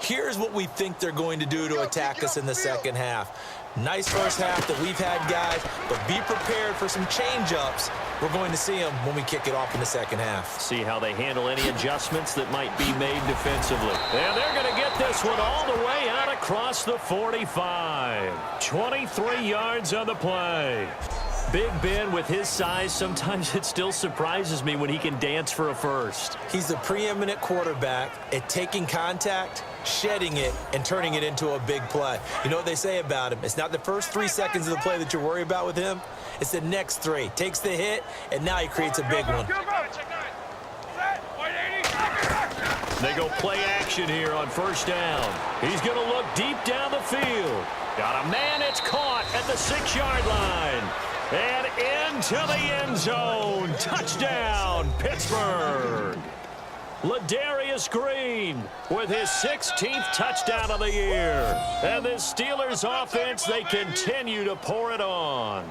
Here's what we think they're going to do to attack us in the second half. Nice first half that we've had, guys, but be prepared for some change-ups. We're going to see them when we kick it off in the second half. See how they handle any adjustments that might be made defensively. And they're going to get this one all the way out across the 45. 23 yards on the play. Big Ben, with his size, sometimes it still surprises me when he can dance for a first. He's the preeminent quarterback at taking contact, shedding it, and turning it into a big play. You know what they say about him? It's not the first 3 seconds of the play that you're worried about with him. It's the next 3. Takes the hit, and now he creates a big one. They go play action here on first down. He's going to look deep down the field. Got a man, it's caught at the 6-yard line. And into the end zone. Touchdown, Pittsburgh. Ladarius Green with his 16th touchdown of the year. And this Steelers offense, they continue to pour it on.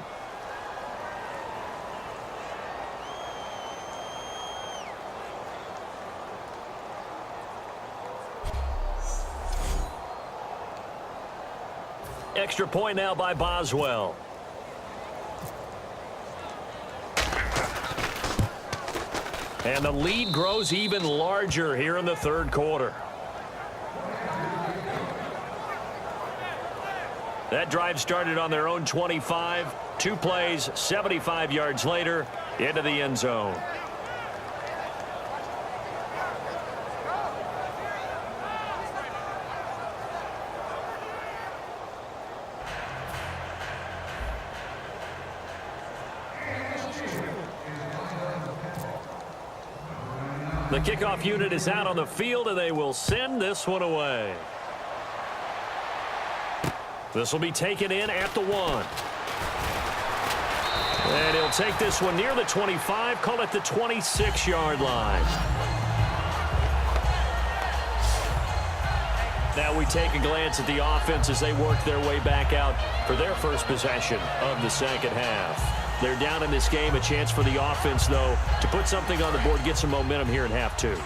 Extra point now by Boswell. And the lead grows even larger here in the third quarter. That drive started on their own 25. 2 plays, 75 yards later, into the end zone. The kickoff unit is out on the field, and they will send this one away. This will be taken in at the 1. And he'll take this one near the 25, call it the 26-yard line. Now we take a glance at the offense as they work their way back out for their first possession of the second half. They're down in this game. A chance for the offense, though, to put something on the board, get some momentum here in half 2.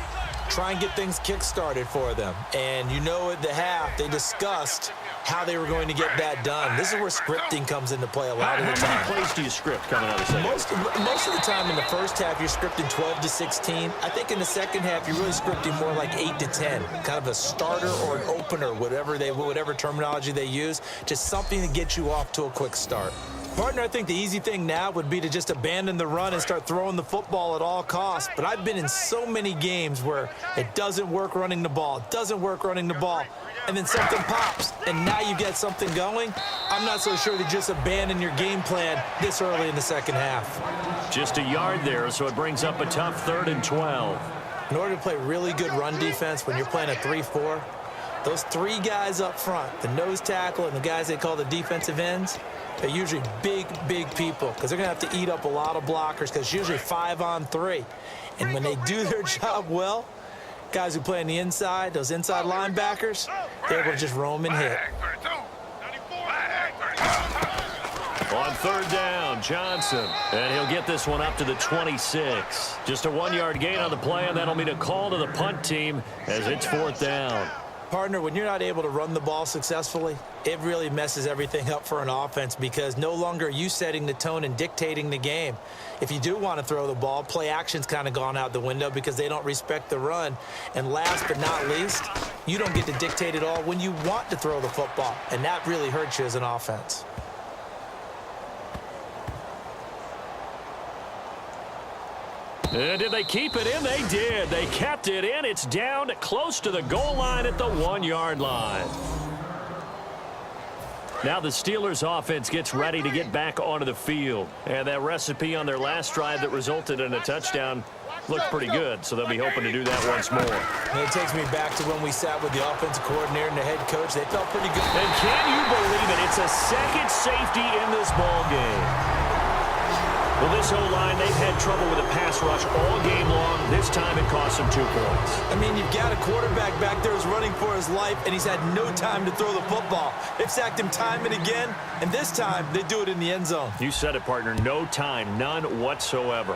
Try and get things kick-started for them. And you know at the half, they discussed how they were going to get that done. This is where scripting comes into play a lot of the time. How many plays do you script coming out of the second? Most of the time in the first half, you're scripting 12 to 16. I think in the second half, you're really scripting more like 8 to 10. Kind of a starter or an opener, whatever terminology they use. Just something to get you off to a quick start. Partner, I think the easy thing now would be to just abandon the run and start throwing the football at all costs. But I've been in so many games where it doesn't work running the ball, and then something pops, and now you get something going. I'm not so sure to just abandon your game plan this early in the second half. Just a yard there, so it brings up a tough 3rd and 12. In order to play really good run defense when you're playing a 3-4, those 3 guys up front, the nose tackle and the guys they call the defensive ends, they're usually big people because they're going to have to eat up a lot of blockers because it's usually 5-on-3. And when they do their job well, guys who play on the inside, those inside linebackers, they're able to just roam and hit. On 3rd down, Johnson. And he'll get this one up to the 26. Just a 1-yard gain on the play, and that'll mean a call to the punt team as it's 4th down. Partner, when you're not able to run the ball successfully, it really messes everything up for an offense because no longer are you setting the tone and dictating the game. If you do want to throw the ball, play action's kind of gone out the window because they don't respect the run. And last but not least, you don't get to dictate it all when you want to throw the football, and that really hurts you as an offense. And did they keep it in? They did. They kept it in. It's down close to the goal line at the 1-yard line. Now the Steelers offense gets ready to get back onto the field. And that recipe on their last drive that resulted in a touchdown looked pretty good, so they'll be hoping to do that once more. And it takes me back to when we sat with the offensive coordinator and the head coach. They felt pretty good. And can you believe it? It's a second safety in this ball game. Well, this O-line, they've had trouble with a pass rush all game long. This time it cost them 2 points. I mean, you've got a quarterback back there who's running for his life, and he's had no time to throw the football. They've sacked him time and again, and this time they do it in the end zone. You said it, partner. No time, none whatsoever.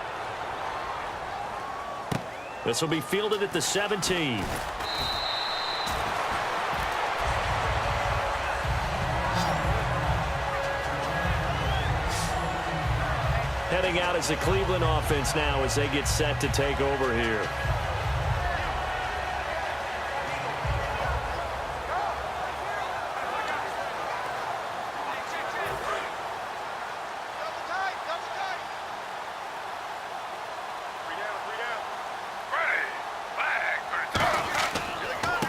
This will be fielded at the 17. Heading out as the Cleveland offense now as they get set to take over here.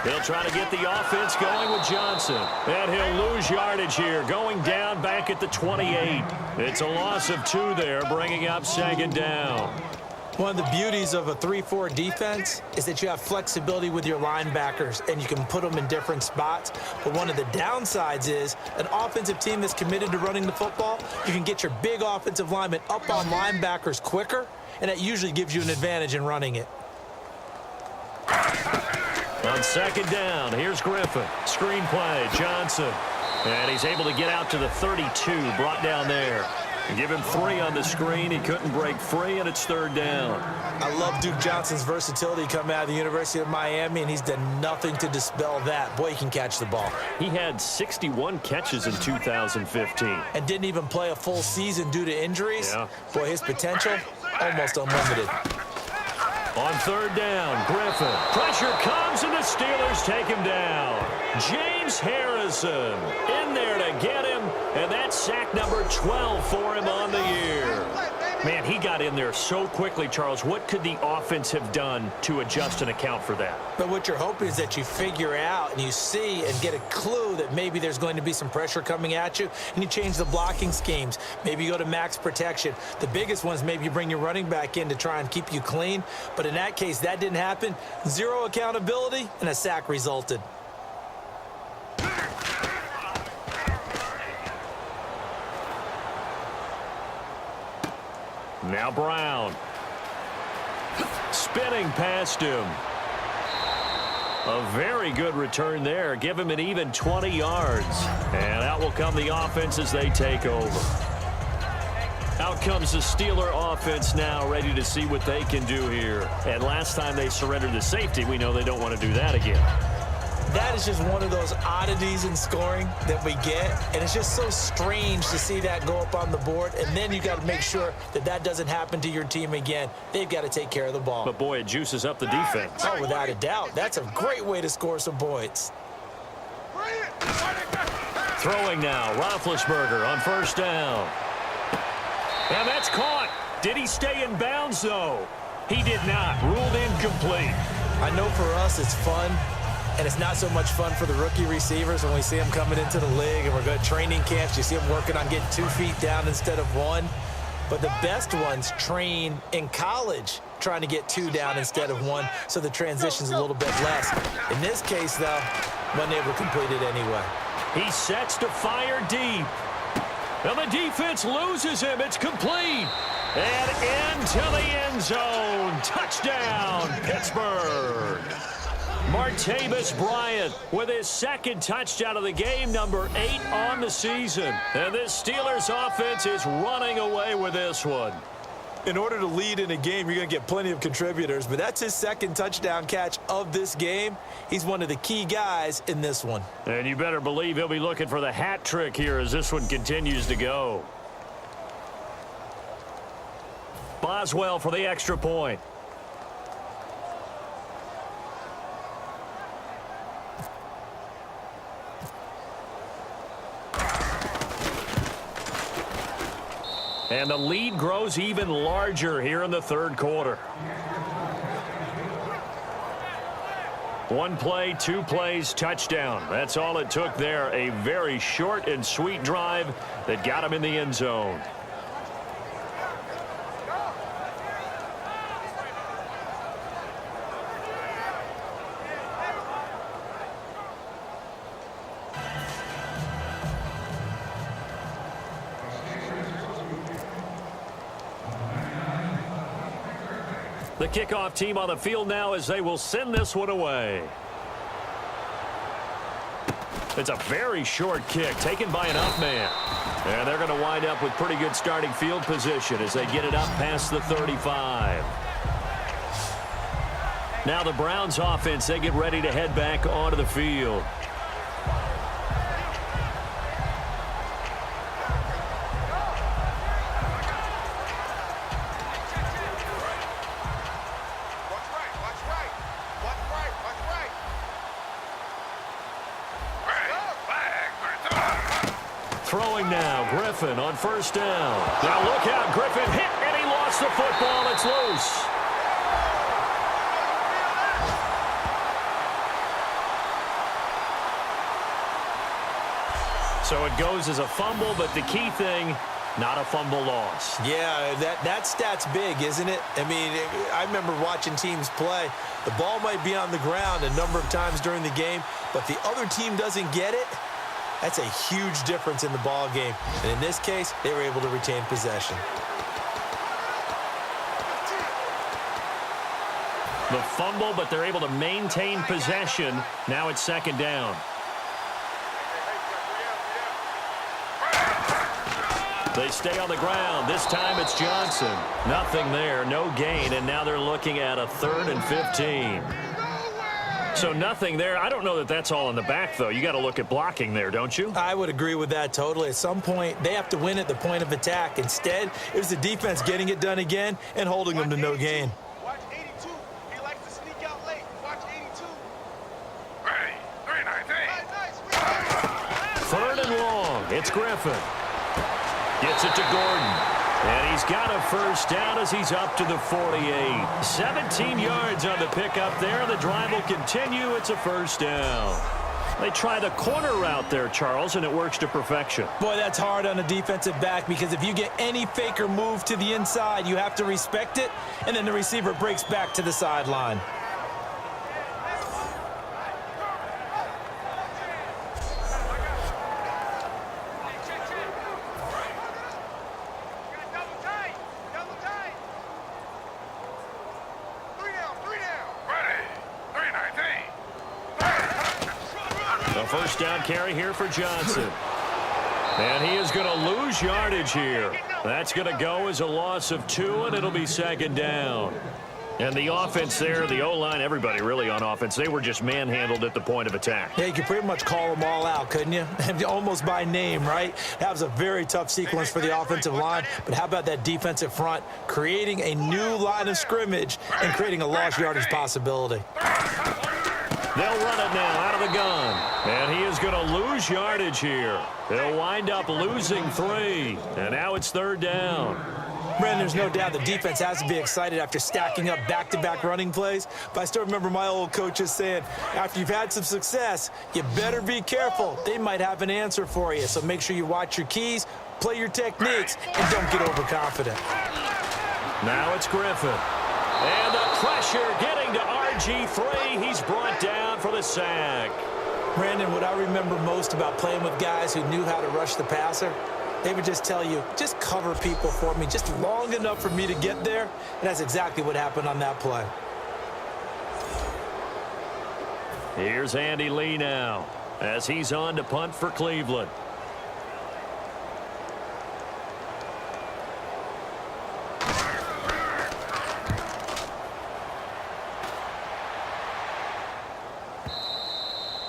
He'll try to get the offense going with Johnson. And he'll lose yardage here, going down back at the 28. It's a loss of 2 there, bringing up second down. One of the beauties of a 3-4 defense is that you have flexibility with your linebackers, and you can put them in different spots. But one of the downsides is an offensive team that's committed to running the football, you can get your big offensive linemen up on linebackers quicker, and that usually gives you an advantage in running it. On second down, here's Griffin. Screen play, Johnson. And he's able to get out to the 32, brought down there. Give him 3 on the screen. He couldn't break free, and it's third down. I love Duke Johnson's versatility coming out of the University of Miami, and he's done nothing to dispel that. Boy, he can catch the ball. He had 61 catches in 2015. And didn't even play a full season due to injuries. Yeah. Boy, his potential, almost unlimited. On third down, Griffin. Pressure comes, and the Steelers take him down. James Harrison in there to get him, and that's sack number 12 for him on the year. Man, he got in there so quickly, Charles. What could the offense have done to adjust and account for that? But what you're hoping is that you figure out and you see and get a clue that maybe there's going to be some pressure coming at you, and you change the blocking schemes. Maybe you go to max protection. The biggest one is maybe you bring your running back in to try and keep you clean. But in that case, that didn't happen. 0 accountability, and a sack resulted. Now Brown. Spinning past him. A very good return there. Give him an even 20 yards. And out will come the offense as they take over. Out comes the Steeler offense now, ready to see what they can do here. And last time they surrendered the safety, we know they don't want to do that again. That is just one of those oddities in scoring that we get, and it's just so strange to see that go up on the board, and then you got to make sure that that doesn't happen to your team again. They've got to take care of the ball. But, boy, it juices up the defense. Oh, without a doubt. That's a great way to score some points. Throwing now, Roethlisberger on first down. And that's caught. Did he stay in bounds, though? He did not. Ruled incomplete. I know for us it's fun. And it's not so much fun for the rookie receivers when we see them coming into the league and we're going to training camps. You see them working on getting 2 feet down instead of 1. But the best ones train in college trying to get 2 down instead of 1, so the transition's a little bit less. In this case, though, wasn't able to complete it anyway. He sets to fire deep. And the defense loses him. It's complete. And into the end zone. Touchdown, Pittsburgh. Martavis Bryant with his second touchdown of the game, number 8 on the season. And this Steelers offense is running away with this one. In order to lead in a game, you're going to get plenty of contributors, but that's his second touchdown catch of this game. He's one of the key guys in this one. And you better believe he'll be looking for the hat trick here as this one continues to go. Boswell for the extra point. And the lead grows even larger here in the third quarter. 1 play, 2 plays, touchdown. That's all it took there. A very short and sweet drive that got him in the end zone. The kickoff team on the field now as they will send this one away. It's a very short kick taken by an up man. And they're going to wind up with pretty good starting field position as they get it up past the 35. Now the Browns offense, they get ready to head back onto the field. throwing now. Griffin on first down. Now look out. Griffin hit, and he lost the football. It's loose. So it goes as a fumble, but the key thing, not a fumble loss. Yeah, that stat's big, isn't it? I mean, I remember watching teams play. The ball might be on the ground a number of times during the game, but the other team doesn't get it. That's a huge difference in the ball game. And in this case, they were able to retain possession. The fumble, but they're able to maintain possession. Now it's second down. They stay on the ground. This time it's Johnson. Nothing there, no gain, and now they're looking at a 3rd and 15. So nothing there. I don't know that that's all in the back, though. You got to look at blocking there, don't you? I would agree with that totally. At some point, they have to win at the point of attack. Instead, it was the defense getting it done again and holding them to no gain. Watch 82. He likes to sneak out late. Watch 82. Ready. 3-9-8. 3rd and long. It's Griffin. Gets it to Gordon. And he's got a first down as he's up to the 48. 17 yards on the pickup there. The drive will continue. It's a first down. They try the corner route there, Charles, and it works to perfection. Boy, that's hard on a defensive back because if you get any fake or move to the inside, you have to respect it, and then the receiver breaks back to the sideline. First down carry here for Johnson. And he is going to lose yardage here. That's going to go as a loss of 2, and it'll be second down. And the offense there, the O-line, everybody really on offense, they were just manhandled at the point of attack. Yeah, you could pretty much call them all out, couldn't you? Almost by name, right? That was a very tough sequence for the offensive line. But how about that defensive front creating a new line of scrimmage and creating a lost yardage possibility? They'll run it now out of the gun. And he is going to lose yardage here. They'll wind up losing 3. And now it's 3rd down. Brandon, there's no doubt the defense has to be excited after stacking up back-to-back running plays. But I still remember my old coaches saying, after you've had some success, you better be careful. They might have an answer for you. So make sure you watch your keys, play your techniques, and don't get overconfident. Now it's Griffin. And the pressure getting to RG3. He's brought down for the sack. Brandon, what I remember most about playing with guys who knew how to rush the passer, they would just tell you, just cover people for me, just long enough for me to get there. And that's exactly what happened on that play. Here's Andy Lee now as he's on to punt for Cleveland.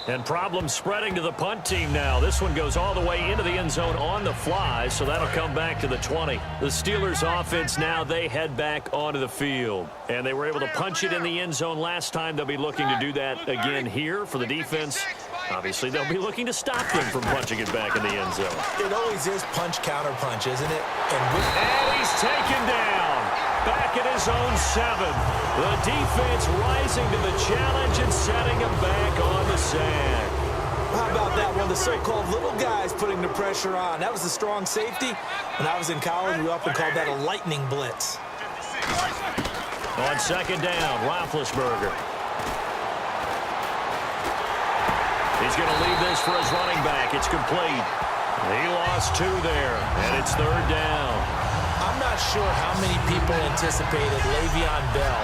And problems spreading to the punt team now. This one goes all the way into the end zone on the fly, so that'll come back to the 20. The Steelers offense now, they head back onto the field. And they were able to punch it in the end zone last time. They'll be looking to do that again here for the defense. Obviously, they'll be looking to stop them from punching it back in the end zone. It always is punch, counter punch, isn't it? And he's taken down. Back at his own 7. The defense rising to the challenge and setting him back on the sack. How about that one? The so-called little guys putting the pressure on. That was the strong safety. When I was in college, we often called that a lightning blitz. On second down, Roethlisberger. He's going to leave this for his running back. It's complete. He lost 2 there, and it's 3rd down. I'm not sure how many people anticipated Le'Veon Bell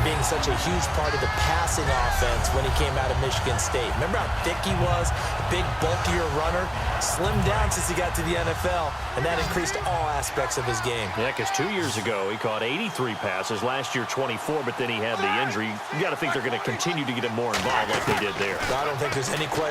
being such a huge part of the passing offense when he came out of Michigan State. Remember how thick he was? A big, bulkier runner. Slimmed down since he got to the NFL, and that increased all aspects of his game. Yeah, because 2 years ago, he caught 83 passes. Last year, 24, but then he had the injury. You got to think they're going to continue to get him more involved like they did there. I don't think there's any question.